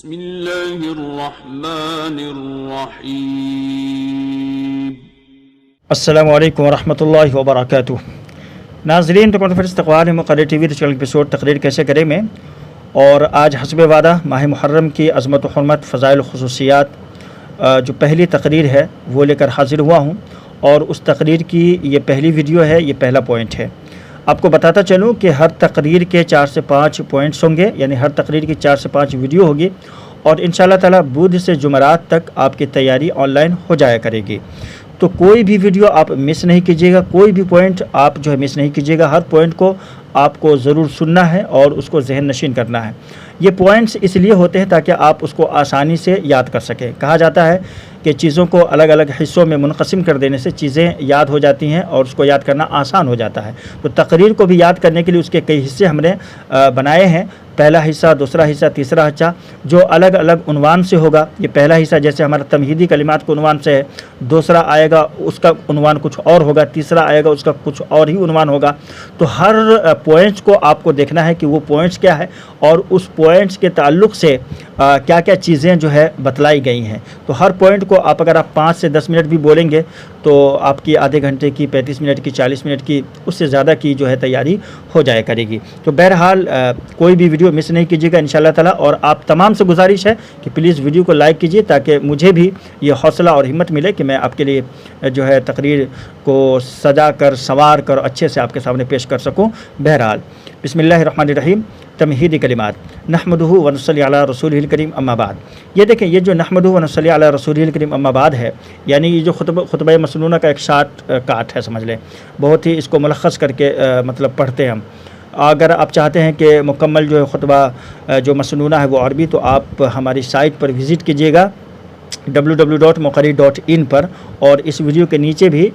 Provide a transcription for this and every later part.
بسم اللہ الرحمن الرحیم۔ السلام علیکم ورحمۃ اللہ وبرکاتہ۔ ناظرین، تو کانفرنس تقوال مقرر ٹی وی چینل ایپیسوڈ تقریر کیسے کریں میں، اور آج حسب وعدہ ماہ محرم کی عظمت و حرمت، فضائل و خصوصیات جو پہلی تقریر ہے وہ لے کر حاضر ہوا ہوں، اور اس تقریر کی یہ پہلی ویڈیو ہے، یہ پہلا پوائنٹ ہے۔ آپ کو بتاتا چلوں کہ ہر تقریر کے 4 سے 5 پوائنٹس ہوں گے، یعنی ہر تقریر کی 4 سے 5 ویڈیو ہوگی، اور انشاءاللہ تعالی بدھ سے جمعرات تک آپ کی تیاری آن لائن ہو جایا کرے گی۔ تو کوئی بھی ویڈیو آپ مس نہیں کیجیے گا، کوئی بھی پوائنٹ آپ جو ہے مس نہیں کیجیے گا، ہر پوائنٹ کو آپ کو ضرور سننا ہے اور اس کو ذہن نشین کرنا ہے۔ یہ پوائنٹس اس لیے ہوتے ہیں تاکہ آپ اس کو آسانی سے یاد کر سکیں۔ کہا جاتا ہے کہ چیزوں کو الگ الگ حصوں میں منقسم کر دینے سے چیزیں یاد ہو جاتی ہیں اور اس کو یاد کرنا آسان ہو جاتا ہے۔ تو تقریر کو بھی یاد کرنے کے لیے اس کے کئی حصے ہم نے بنائے ہیں، پہلا حصہ، دوسرا حصہ، تیسرا حصہ، جو الگ الگ عنوان سے ہوگا۔ یہ پہلا حصہ جیسے ہمارا تمہیدی کلمات کے عنوان سے ہے، دوسرا آئے گا اس کا عنوان کچھ اور ہوگا، تیسرا آئے گا اس کا کچھ اور ہی عنوان ہوگا۔ تو ہر پوائنٹس کو آپ کو دیکھنا ہے کہ وہ پوائنٹس کیا ہے، اور اس پوائنٹس کے تعلق سے کیا کیا چیزیں جو ہے بتلائی گئی ہیں۔ تو ہر پوائنٹ کو آپ 5 سے 10 منٹ بھی بولیں گے تو آپ کی آدھے گھنٹے کی، 35 منٹ کی، 40 منٹ کی، اس سے زیادہ کی جو ہے تیاری ہو جایا کرے گی۔ تو بہرحال کوئی بھی ویڈیو مس نہیں کیجیے گا انشاءاللہ تعالی، اور آپ تمام سے گزارش ہے کہ پلیز ویڈیو کو لائک کیجیے تاکہ مجھے بھی یہ حوصلہ اور ہمت ملے کہ میں آپ کے لیے جو ہے تقریر کو سجا کر، سنوار کر، اچھے سے آپ کے سامنے پیش کر سکوں۔ بہرحال بسم اللہ الرحمن الرحیم۔ تمہیدی کلمات، نحمدہ ونصلی علی رسولہ الکریم، اما بعد۔ یہ دیکھیں، یہ جو نحمدہ ونصلی علی رسولہ الکریم اما بعد ہے، یعنی یہ جو خطبہ مسنونہ کا ایک شارٹ کاٹ ہے، سمجھ لیں، بہت ہی اس کو ملخص کر کے مطلب پڑھتے ہیں ہم۔ اگر آپ چاہتے ہیں کہ مکمل جو ہے خطبہ جو مسنونہ ہے وہ عربی، تو آپ ہماری سائٹ پر وزٹ کیجیے گا www.muqarrir.in پر، اور اس ویڈیو کے نیچے بھی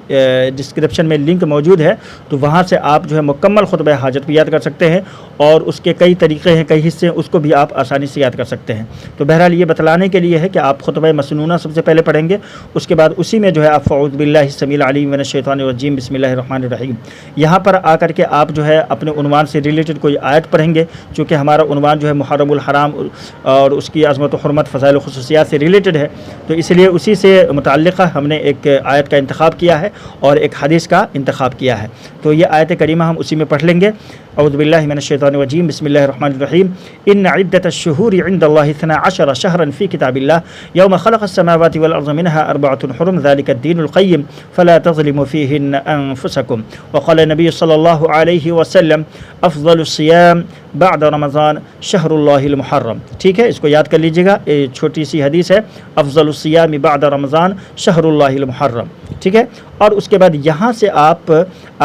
ڈسکرپشن میں لنک موجود ہے، تو وہاں سے آپ جو ہے مکمل خطبہ حاجت بھی یاد کر سکتے ہیں، اور اس کے کئی طریقے ہیں، کئی حصے ہیں، اس کو بھی آپ آسانی سے یاد کر سکتے ہیں۔ تو بہرحال یہ بتلانے کے لیے ہے کہ آپ خطبہ مسنونہ سب سے پہلے پڑھیں گے، اس کے بعد اسی میں جو ہے آپ اعوذ باللہ السمیع العلیم من الشیطان الرجیم بسم اللہ الرحمن الرحیم، یہاں پر آ کر کے آپ جو ہے اپنے عنوان سے ریلیٹڈ کوئی آیت پڑھیں گے، چونکہ ہمارا عنوان جو ہے محرم الحرام اور اس کی عظمت و حرمت، فضائل و خصوصیات سے ریلیٹڈ ہے، تو اس لیے اسی سے متعلقہ ہم نے ایک آیت کا انتخاب کیا ہے اور ایک حدیث کا انتخاب کیا ہے۔ تو یہ آیت کریمہ ہم اسی میں پڑھ لیں گے۔ اعوذ باللہ من الشیطان الرجیم بسم اللہ الرحمن الرحیم، ان عدۃ الشہور عند اللہ 12 شہرا فی کتاب اللہ یوم خلق السماوات والارض منها 4 حرم ذلك الدین القیم فلا تظلموا فیہن انفسکم، وقال النبی صلی اللہ علیہ وسلم افضل الصیام بعد رمضان شہر اللہ المحرم۔ ٹھیک ہے، اس کو یاد کر لیجیے گا، یہ چھوٹی سی حدیث ہے، افضل الصیام بعد رمضان شہر اللہ المحرم۔ ٹھیک ہے، اور اس کے بعد یہاں سے آپ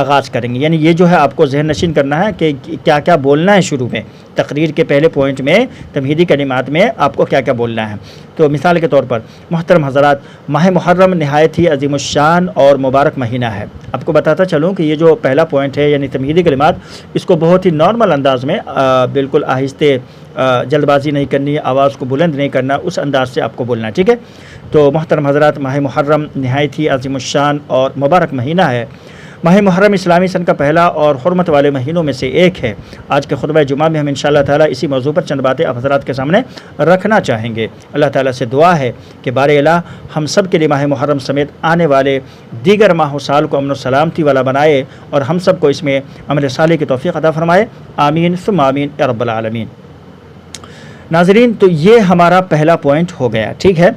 آغاز کریں گے، یعنی یہ جو ہے آپ کو ذہن نشین کرنا ہے کہ کیا کیا بولنا ہے شروع میں، تقریر کے پہلے پوائنٹ میں، تمہیدی کلمات میں آپ کو کیا کیا بولنا ہے۔ تو مثال کے طور پر محترم حضرات، ماہ محرم نہایت ہی عظیم الشان اور مبارک مہینہ ہے۔ آپ کو بتاتا چلوں کہ یہ جو پہلا پوائنٹ ہے یعنی تمہیدی کلمات، اس کو بہت ہی نارمل انداز میں، بالکل آہستہ، جلد بازی نہیں کرنی، آواز کو بلند نہیں کرنا، اس انداز سے آپ کو بولنا ہے۔ ٹھیک ہے، تو محترم حضرات، ماہ محرم نہایت ہی عظیم الشان اور مبارک مہینہ ہے۔ ماہ محرم اسلامی سن کا پہلا اور حرمت والے مہینوں میں سے ایک ہے۔ آج کے خطبہ جمعہ میں ہم انشاءاللہ تعالی اسی موضوع پر چند باتیں آپ حضرات کے سامنے رکھنا چاہیں گے۔ اللہ تعالیٰ سے دعا ہے کہ بار الہ ہم سب کے لیے ماہ محرم سمیت آنے والے دیگر ماہ و سال کو امن و سلامتی والا بنائے، اور ہم سب کو اس میں عمل صالح کی توفیق عطا فرمائے، آمین ثم آمین یا رب العالمین۔ ناظرین، تو یہ ہمارا پہلا پوائنٹ ہو گیا۔ ٹھیک ہے،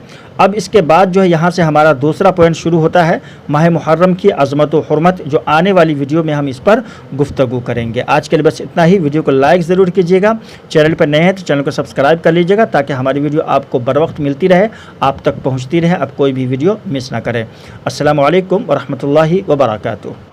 اب اس کے بعد جو ہے یہاں سے ہمارا دوسرا پوائنٹ شروع ہوتا ہے، ماہ محرم کی عظمت و حرمت، جو آنے والی ویڈیو میں ہم اس پر گفتگو کریں گے۔ آج کے لیے بس اتنا ہی، ویڈیو کو لائک ضرور کیجیے گا، چینل پر نئے ہیں تو چینل کو سبسکرائب کر لیجیے گا تاکہ ہماری ویڈیو آپ کو بر وقت ملتی رہے، آپ تک پہنچتی رہے، آپ کوئی بھی ویڈیو مس نہ کریں۔ السلام علیکم ورحمۃ اللہ وبرکاتہ۔